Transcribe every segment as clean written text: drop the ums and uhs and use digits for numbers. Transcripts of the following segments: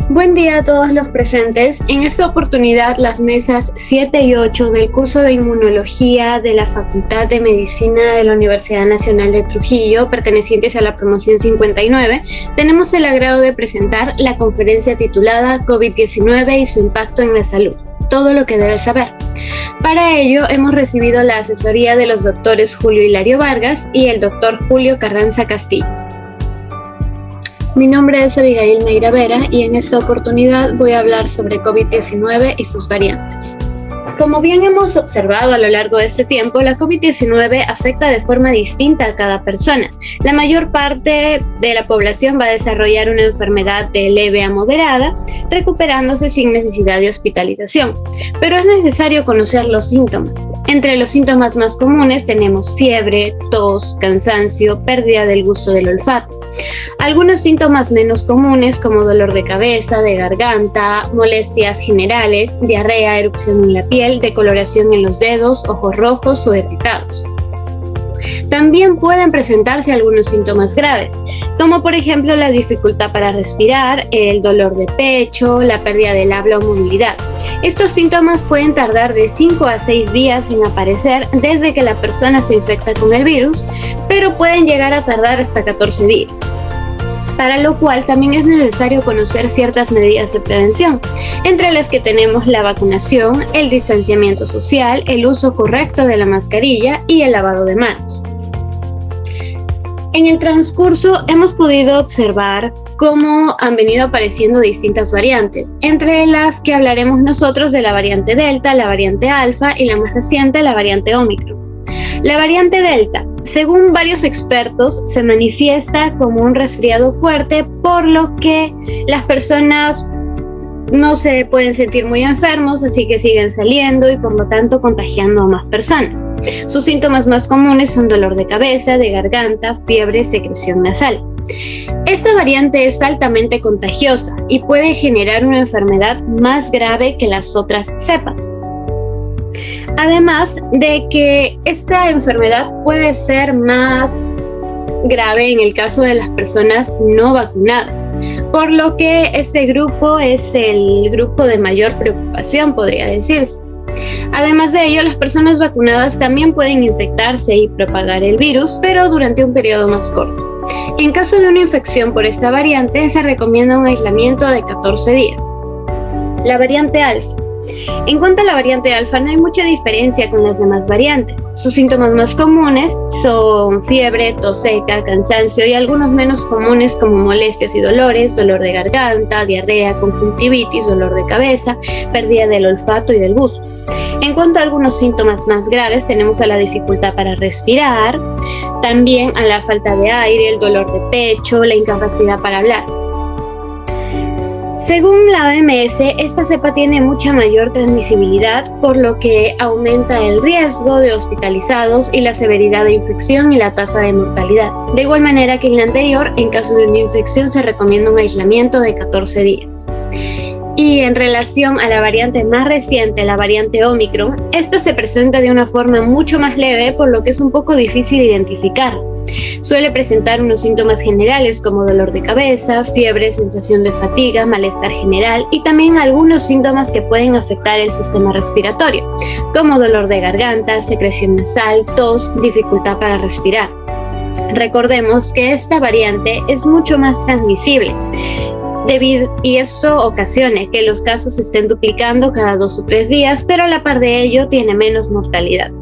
Buen día a todos los presentes. En esta oportunidad, las mesas 7 y 8 del curso de Inmunología de la Facultad de Medicina de la Universidad Nacional de Trujillo, pertenecientes a la promoción 59, tenemos el agrado de presentar la conferencia titulada COVID-19 y su impacto en la salud. Todo lo que debes saber. Para ello, hemos recibido la asesoría de los doctores Julio Hilario Vargas y el doctor Julio Carranza Castillo. Mi nombre es Abigail Neira Vera y en esta oportunidad voy a hablar sobre COVID-19 y sus variantes. Como bien hemos observado a lo largo de este tiempo, la COVID-19 afecta de forma distinta a cada persona. La mayor parte de la población va a desarrollar una enfermedad de leve a moderada, recuperándose sin necesidad de hospitalización. Pero es necesario conocer los síntomas. Entre los síntomas más comunes tenemos fiebre, tos, cansancio, pérdida del gusto del olfato. Algunos síntomas menos comunes como dolor de cabeza, de garganta, molestias generales, diarrea, erupción en la piel, decoloración en los dedos, ojos rojos o irritados. También pueden presentarse algunos síntomas graves, como por ejemplo la dificultad para respirar, el dolor de pecho, la pérdida del habla o movilidad. Estos síntomas pueden tardar de 5 a 6 días en aparecer desde que la persona se infecta con el virus, pero pueden llegar a tardar hasta 14 días. Para lo cual también es necesario conocer ciertas medidas de prevención, entre las que tenemos la vacunación, el distanciamiento social, el uso correcto de la mascarilla y el lavado de manos. En el transcurso hemos podido observar cómo han venido apareciendo distintas variantes, entre las que hablaremos nosotros de la variante Delta, la variante Alfa y la más reciente, la variante Ómicron. La variante Delta, según varios expertos, se manifiesta como un resfriado fuerte, por lo que las personas no se pueden sentir muy enfermos, así que siguen saliendo y por lo tanto contagiando a más personas. Sus síntomas más comunes son dolor de cabeza, de garganta, fiebre, secreción nasal. Esta variante es altamente contagiosa y puede generar una enfermedad más grave que las otras cepas. Además de que esta enfermedad puede ser más grave en el caso de las personas no vacunadas, por lo que este grupo es el grupo de mayor preocupación, podría decirse. Además de ello, las personas vacunadas también pueden infectarse y propagar el virus, pero durante un periodo más corto. En caso de una infección por esta variante, se recomienda un aislamiento de 14 días. La variante Alfa. En cuanto a la variante Alfa, no hay mucha diferencia con las demás variantes. Sus síntomas más comunes son fiebre, tos seca, cansancio y algunos menos comunes como molestias y dolores, dolor de garganta, diarrea, conjuntivitis, dolor de cabeza, pérdida del olfato y del gusto. En cuanto a algunos síntomas más graves, tenemos a la dificultad para respirar, también a la falta de aire, el dolor de pecho, la incapacidad para hablar. Según la OMS, esta cepa tiene mucha mayor transmisibilidad, por lo que aumenta el riesgo de hospitalizados y la severidad de infección y la tasa de mortalidad. De igual manera que en la anterior, en caso de una infección se recomienda un aislamiento de 14 días. Y en relación a la variante más reciente, la variante Ómicron, esta se presenta de una forma mucho más leve, por lo que es un poco difícil identificarla. Suele presentar unos síntomas generales como dolor de cabeza, fiebre, sensación de fatiga, malestar general y también algunos síntomas que pueden afectar el sistema respiratorio, como dolor de garganta, secreción nasal, tos, dificultad para respirar. Recordemos que esta variante es mucho más transmisible, y esto ocasiona que los casos se estén duplicando cada 2 o 3 días, pero a la par de ello tiene menos mortalidad.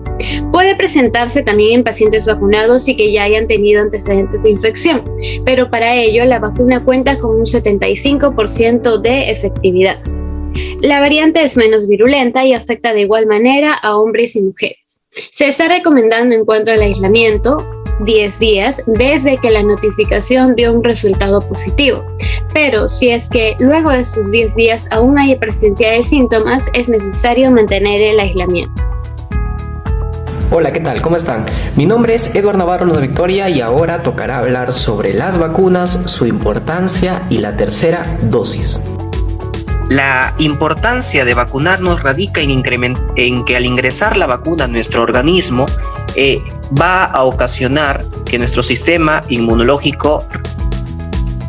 Puede presentarse también en pacientes vacunados y que ya hayan tenido antecedentes de infección, pero para ello la vacuna cuenta con un 75% de efectividad. La variante es menos virulenta y afecta de igual manera a hombres y mujeres. Se está recomendando en cuanto al aislamiento 10 días desde que la notificación dio un resultado positivo, pero si es que luego de esos 10 días aún hay presencia de síntomas, es necesario mantener el aislamiento. Hola, ¿qué tal? ¿Cómo están? Mi nombre es Eduardo Navarro Luna Victoria y ahora tocará hablar sobre las vacunas, su importancia y la tercera dosis. La importancia de vacunarnos radica en que al ingresar la vacuna a nuestro organismo va a ocasionar que nuestro sistema inmunológico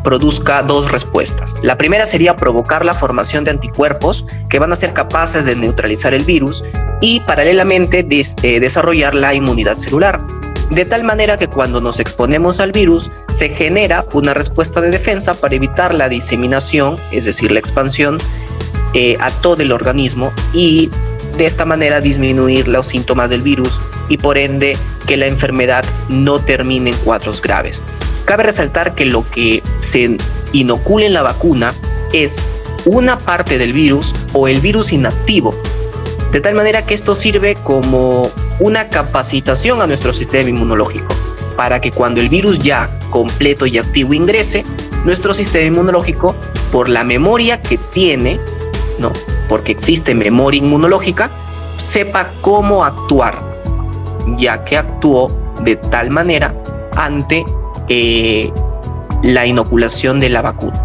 produzca dos respuestas. La primera sería provocar la formación de anticuerpos que van a ser capaces de neutralizar el virus y paralelamente desarrollar la inmunidad celular. De tal manera que cuando nos exponemos al virus se genera una respuesta de defensa para evitar la diseminación, es decir, la expansión a todo el organismo, y de esta manera disminuir los síntomas del virus y por ende que la enfermedad no termine en cuadros graves. Cabe resaltar que lo que se inocula en la vacuna es una parte del virus o el virus inactivo, de tal manera que esto sirve como una capacitación a nuestro sistema inmunológico para que cuando el virus ya completo y activo ingrese, nuestro sistema inmunológico, por la memoria que tiene, ¿no?, porque existe memoria inmunológica, sepa cómo actuar, ya que actuó de tal manera ante la inoculación de la vacuna.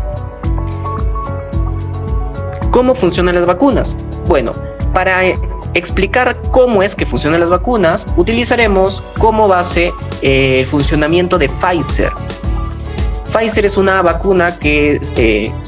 ¿Cómo funcionan las vacunas? Bueno, para explicar cómo es que funcionan las vacunas, utilizaremos como base el funcionamiento de Pfizer. Pfizer es una vacuna que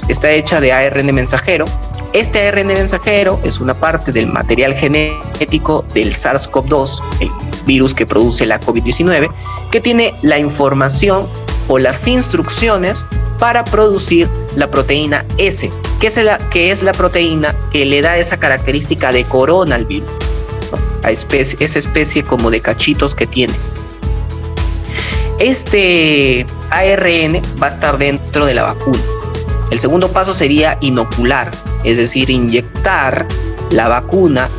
está hecha de ARN mensajero. Este ARN mensajero es una parte del material genético del SARS-CoV-2, el virus que produce la COVID-19, que tiene la información o las instrucciones para producir la proteína S, que es la proteína que le da esa característica de corona al virus, ¿no?, a esa especie como de cachitos que tiene. Este ARN va a estar dentro de la vacuna. El segundo paso sería inocular, es decir, inyectar la vacuna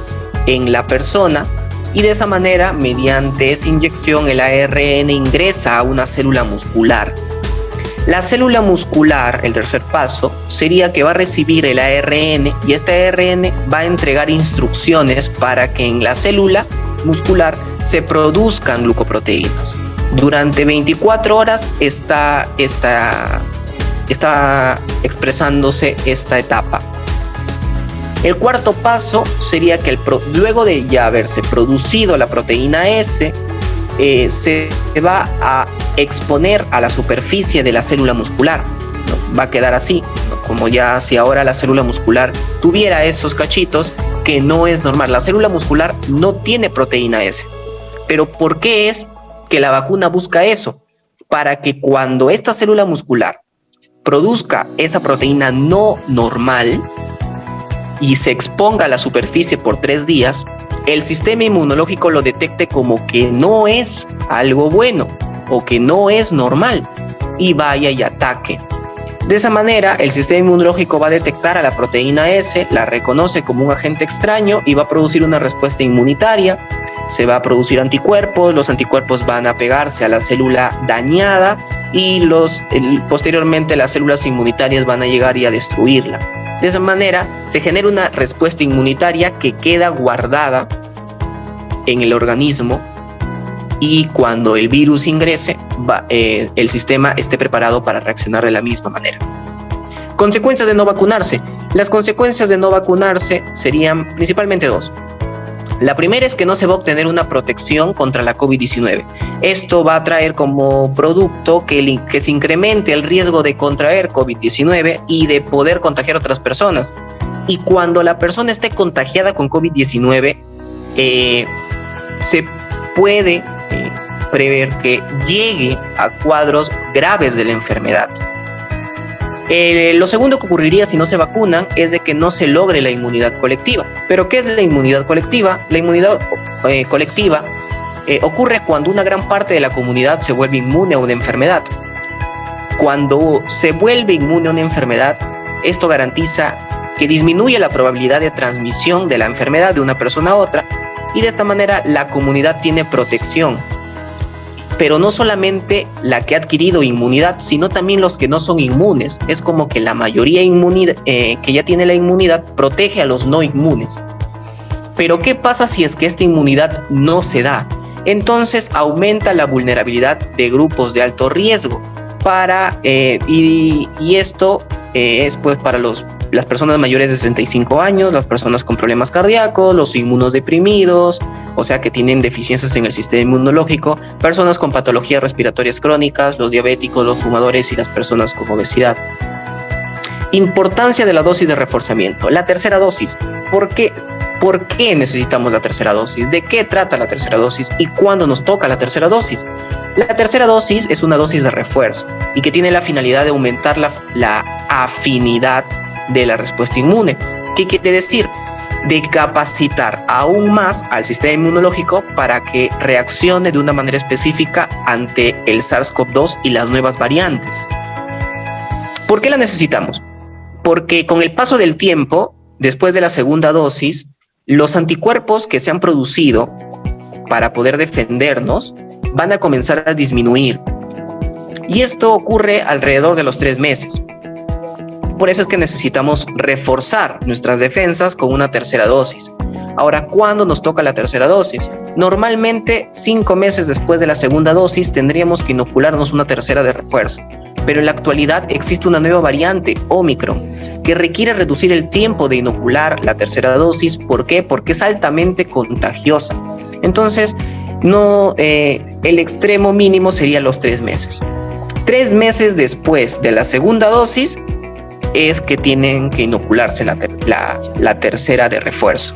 en la persona, y de esa manera, mediante esa inyección, el ARN ingresa a una célula muscular. La célula muscular, el tercer paso, sería que va a recibir el ARN y este ARN va a entregar instrucciones para que en la célula muscular se produzcan glucoproteínas. Durante 24 horas está expresándose esta etapa. El cuarto paso sería que luego de ya haberse producido la proteína S, se va a exponer a la superficie de la célula muscular, ¿no? Va a quedar así, ¿no?, como ya si ahora la célula muscular tuviera esos cachitos, que no es normal. La célula muscular no tiene proteína S. Pero ¿por qué es que la vacuna busca eso? Para que cuando esta célula muscular produzca esa proteína no normal y se exponga a la superficie por 3 días, el sistema inmunológico lo detecte como que no es algo bueno o que no es normal y vaya y ataque. De esa manera, el sistema inmunológico va a detectar a la proteína S, la reconoce como un agente extraño y va a producir una respuesta inmunitaria. Se va a producir anticuerpos, los anticuerpos van a pegarse a la célula dañada y posteriormente las células inmunitarias van a llegar y a destruirla. De esa manera se genera una respuesta inmunitaria que queda guardada en el organismo y cuando el virus ingrese, el sistema esté preparado para reaccionar de la misma manera. Consecuencias de no vacunarse. Las consecuencias de no vacunarse serían principalmente 2. La primera es que no se va a obtener una protección contra la COVID-19. Esto va a traer como producto que se incremente el riesgo de contraer COVID-19 y de poder contagiar a otras personas. Y cuando la persona esté contagiada con COVID-19, se puede prever que llegue a cuadros graves de la enfermedad. Lo segundo que ocurriría si no se vacunan es de que no se logre la inmunidad colectiva. ¿Pero qué es la inmunidad colectiva? La inmunidad colectiva ocurre cuando una gran parte de la comunidad se vuelve inmune a una enfermedad. Cuando se vuelve inmune a una enfermedad, esto garantiza que disminuye la probabilidad de transmisión de la enfermedad de una persona a otra y de esta manera la comunidad tiene protección. Pero no solamente la que ha adquirido inmunidad, sino también los que no son inmunes. Es como que la mayoría que ya tiene la inmunidad protege a los no inmunes. Pero ¿qué pasa si es que esta inmunidad no se da? Entonces aumenta la vulnerabilidad de grupos de alto riesgo y esto es pues para las personas mayores de 65 años, las personas con problemas cardíacos, los inmunodeprimidos, o sea que tienen deficiencias en el sistema inmunológico, personas con patologías respiratorias crónicas, los diabéticos, los fumadores y las personas con obesidad. Importancia de la dosis de reforzamiento. La tercera dosis. ¿Por qué necesitamos la tercera dosis? ¿De qué trata la tercera dosis? ¿Y cuándo nos toca la tercera dosis? La tercera dosis es una dosis de refuerzo y que tiene la finalidad de aumentar la afinidad de la respuesta inmune. ¿Qué quiere decir? De capacitar aún más al sistema inmunológico para que reaccione de una manera específica ante el SARS-CoV-2 y las nuevas variantes. ¿Por qué la necesitamos? Porque con el paso del tiempo, después de la segunda dosis, los anticuerpos que se han producido para poder defendernos van a comenzar a disminuir. Y esto ocurre alrededor de los 3 meses. Por eso es que necesitamos reforzar nuestras defensas con una tercera dosis. Ahora, ¿cuándo nos toca la tercera dosis? Normalmente 5 meses después de la segunda dosis tendríamos que inocularnos una tercera de refuerzo. Pero en la actualidad existe una nueva variante, Omicron, que requiere reducir el tiempo de inocular la tercera dosis. ¿Por qué? Porque es altamente contagiosa. Entonces, el extremo mínimo sería los 3 meses. 3 meses después de la segunda dosis es que tienen que inocularse la tercera de refuerzo.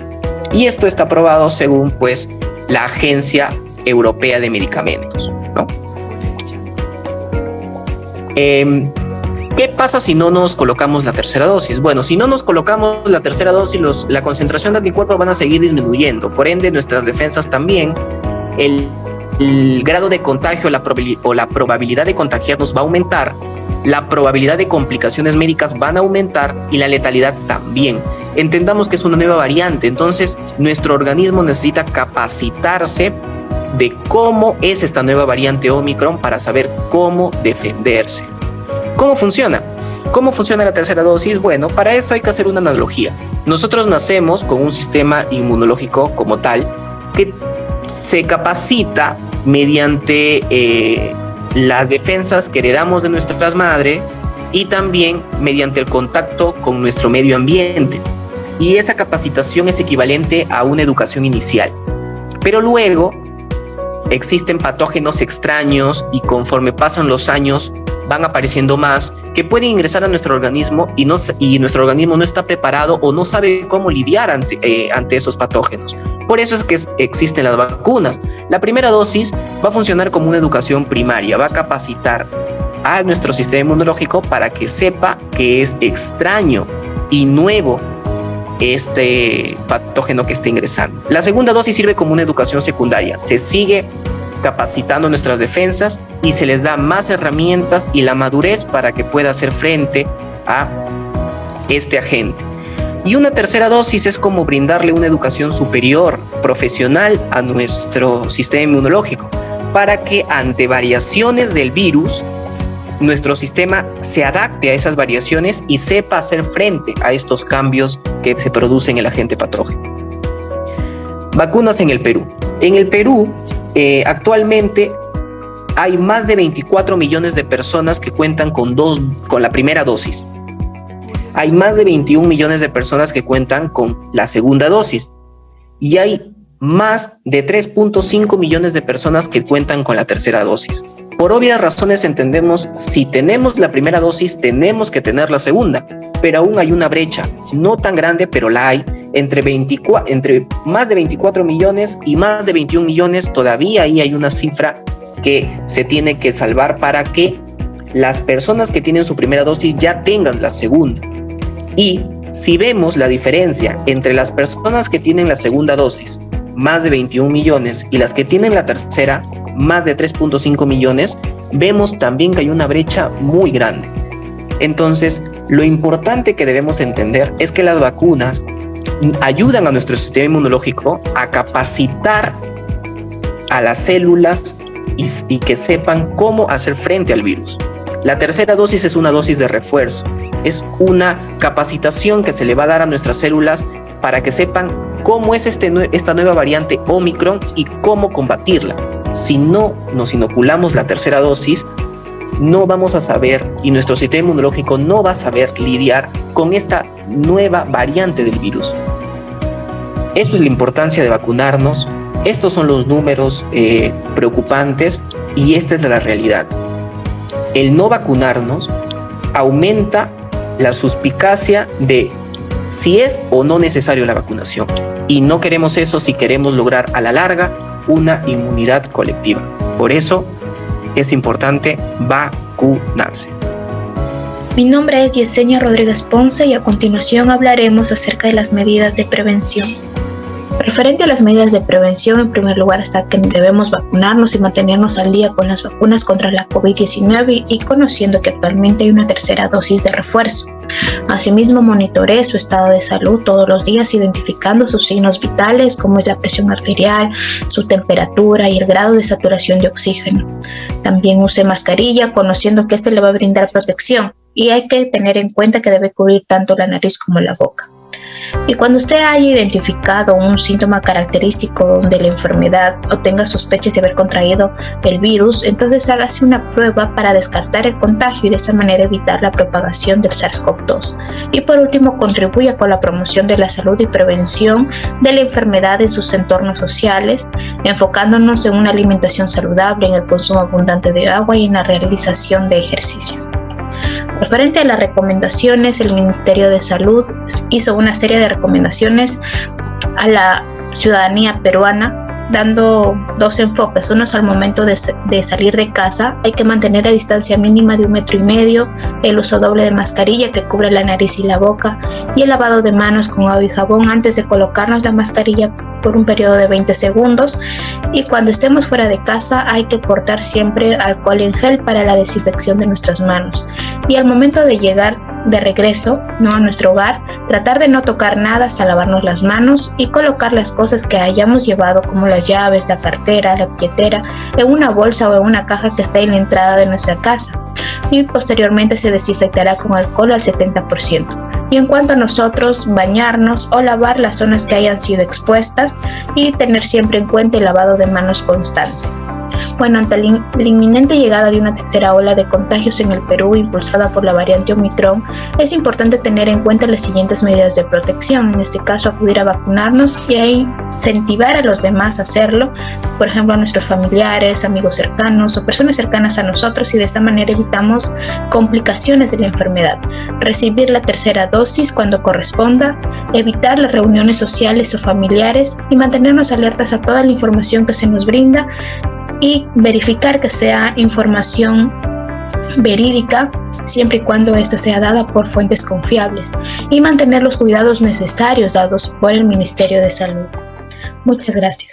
Y esto está aprobado según pues la Agencia Europea de Medicamentos, ¿no? ¿Qué pasa si no nos colocamos la tercera dosis? Bueno, si no nos colocamos la tercera dosis, la concentración de anticuerpos van a seguir disminuyendo. Por ende, nuestras defensas también. El grado de contagio o la probabilidad de contagiarnos va a aumentar. La probabilidad de complicaciones médicas van a aumentar y la letalidad también. Entendamos que es una nueva variante, entonces nuestro organismo necesita capacitarse de cómo es esta nueva variante Omicron para saber cómo defenderse. ¿Cómo funciona? ¿Cómo funciona la tercera dosis? Bueno, para esto hay que hacer una analogía. Nosotros nacemos con un sistema inmunológico como tal que se capacita mediante las defensas que heredamos de nuestras madres y también mediante el contacto con nuestro medio ambiente. Y esa capacitación es equivalente a una educación inicial. Pero luego existen patógenos extraños y conforme pasan los años van apareciendo más que pueden ingresar a nuestro organismo y nuestro organismo no está preparado o no sabe cómo lidiar ante esos patógenos. Por eso es que existen las vacunas. La primera dosis va a funcionar como una educación primaria, va a capacitar a nuestro sistema inmunológico para que sepa que es extraño y nuevo este patógeno que está ingresando. La segunda dosis sirve como una educación secundaria. Se sigue capacitando nuestras defensas y se les da más herramientas y la madurez para que pueda hacer frente a este agente. Y una tercera dosis es como brindarle una educación superior, profesional a nuestro sistema inmunológico, para que ante variaciones del virus, nuestro sistema se adapte a esas variaciones y sepa hacer frente a estos cambios que se producen en el agente patógeno. Vacunas en el Perú. En el Perú, actualmente hay más de 24 millones de personas que cuentan con la primera dosis. Hay más de 21 millones de personas que cuentan con la segunda dosis. Y hay más de 3.5 millones de personas que cuentan con la tercera dosis. Por obvias razones entendemos, si tenemos la primera dosis, tenemos que tener la segunda. Pero aún hay una brecha, no tan grande, pero la hay. Entre más de 24 millones y más de 21 millones, todavía ahí hay una cifra que se tiene que salvar para que las personas que tienen su primera dosis ya tengan la segunda. Y si vemos la diferencia entre las personas que tienen la segunda dosis, más de 21 millones, y las que tienen la tercera, más de 3.5 millones, vemos también que hay una brecha muy grande. Entonces, lo importante que debemos entender es que las vacunas ayudan a nuestro sistema inmunológico a capacitar a las células y que sepan cómo hacer frente al virus. La tercera dosis es una dosis de refuerzo, es una capacitación que se le va a dar a nuestras células para que sepan cómo es esta nueva variante Omicron y cómo combatirla. Si no nos inoculamos la tercera dosis, no vamos a saber y nuestro sistema inmunológico no va a saber lidiar con esta nueva variante del virus. Eso es la importancia de vacunarnos. Estos son los números preocupantes y esta es la realidad. El no vacunarnos aumenta la suspicacia de si es o no necesario la vacunación. Y no queremos eso si queremos lograr a la larga una inmunidad colectiva. Por eso es importante vacunarse. Mi nombre es Yesenia Rodríguez Ponce y a continuación hablaremos acerca de las medidas de prevención. Referente a las medidas de prevención, en primer lugar está que debemos vacunarnos y mantenernos al día con las vacunas contra la COVID-19 y conociendo que actualmente hay una tercera dosis de refuerzo. Asimismo, monitoree su estado de salud todos los días, identificando sus signos vitales como es la presión arterial, su temperatura y el grado de saturación de oxígeno. También use mascarilla, conociendo que este le va a brindar protección y hay que tener en cuenta que debe cubrir tanto la nariz como la boca. Y cuando usted haya identificado un síntoma característico de la enfermedad o tenga sospechas de haber contraído el virus, entonces hágase una prueba para descartar el contagio y de esta manera evitar la propagación del SARS-CoV-2. Y por último, contribuya con la promoción de la salud y prevención de la enfermedad en sus entornos sociales, enfocándonos en una alimentación saludable, en el consumo abundante de agua y en la realización de ejercicios. Referente a las recomendaciones, el Ministerio de Salud hizo una serie de recomendaciones a la ciudadanía peruana, dando dos enfoques. Uno es al momento de salir de casa, hay que mantener la distancia mínima de 1,5 metros, el uso doble de mascarilla que cubre la nariz y la boca y el lavado de manos con agua y jabón antes de colocarnos la mascarilla por un periodo de 20 segundos. Y cuando estemos fuera de casa hay que portar siempre alcohol en gel para la desinfección de nuestras manos. Y al momento de llegar de regreso, a nuestro hogar, tratar de no tocar nada hasta lavarnos las manos y colocar las cosas que hayamos llevado como las llaves, la cartera, la billetera, en una bolsa o en una caja que está en la entrada de nuestra casa. Y posteriormente se desinfectará con alcohol al 70%. Y en cuanto a nosotros, bañarnos o lavar las zonas que hayan sido expuestas y tener siempre en cuenta el lavado de manos constante. Bueno, ante la inminente llegada de una tercera ola de contagios en el Perú impulsada por la variante Omicron, es importante tener en cuenta las siguientes medidas de protección. En este caso, acudir a vacunarnos y a incentivar a los demás a hacerlo, por ejemplo, a nuestros familiares, amigos cercanos o personas cercanas a nosotros, y de esta manera evitamos complicaciones de la enfermedad. Recibir la tercera dosis cuando corresponda, evitar las reuniones sociales o familiares y mantenernos alertas a toda la información que se nos brinda y verificar que sea información verídica siempre y cuando ésta sea dada por fuentes confiables y mantener los cuidados necesarios dados por el Ministerio de Salud. Muchas gracias.